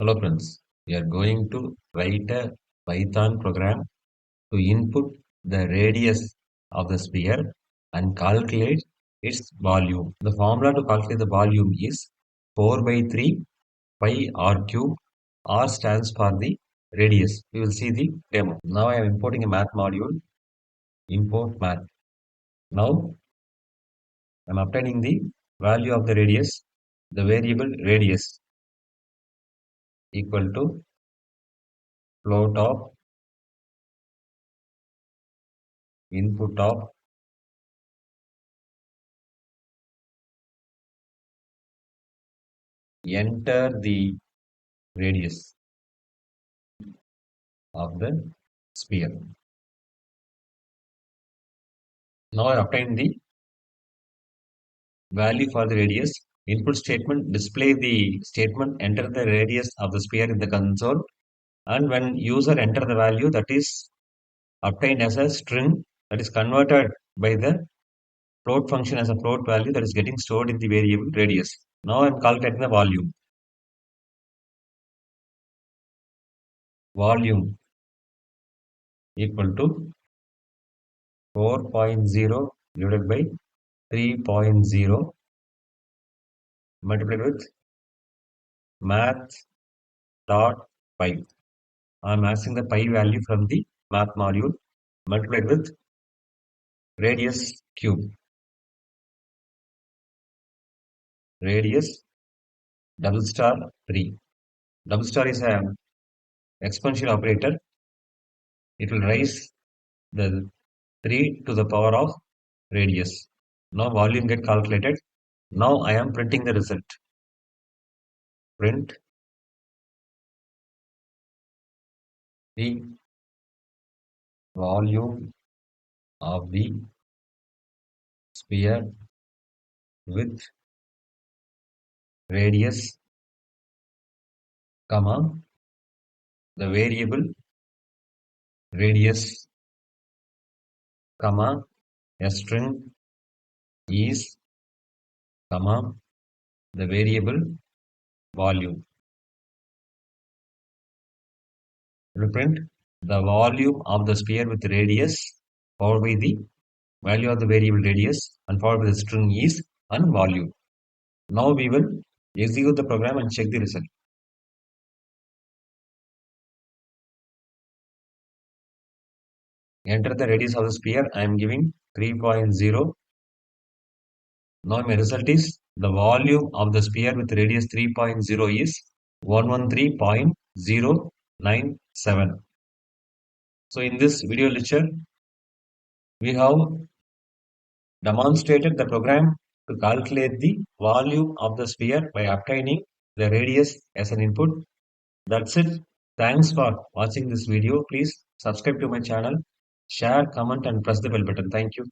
Hello friends, we are going to write a Python program to input the radius of the sphere and calculate its volume. The formula to calculate the volume is 4 by 3 pi r cube. R stands for the radius. We will see the demo. Now I am importing a math module. Import math. Now I am obtaining the value of the radius. The variable radius equal to float of input of enter the radius of the sphere. Now I obtain the value for the radius. Input statement display the statement enter the radius of the sphere in the console, and when user enter the value, that is obtained as a string, that is converted by the float function as a float value, that is getting stored in the variable radius. Now I am calculating the volume. Volume equal to 4.0 divided by 3.0 multiplied with math.py. I am asking the pi value from the math module multiplied with radius cube. Radius double star 3. Double star is an exponential operator. It will raise the 3 to the power of radius. Now volume get calculated. Now I am printing the result. Print the volume of the sphere with radius, comma, the variable radius, comma, a string is, comma, the variable volume. Reprint the volume of the sphere with radius followed by the value of the variable radius and followed by the string is and volume. Now we will execute the program and check the result. Enter the radius of the sphere. I am giving 3.0. Now my result is the volume of the sphere with radius 3.0 is 113.097. So in this video lecture, we have demonstrated the program to calculate the volume of the sphere by obtaining the radius as an input. That's it. Thanks for watching this video. Please subscribe to my channel, share, comment and press the bell button. Thank you.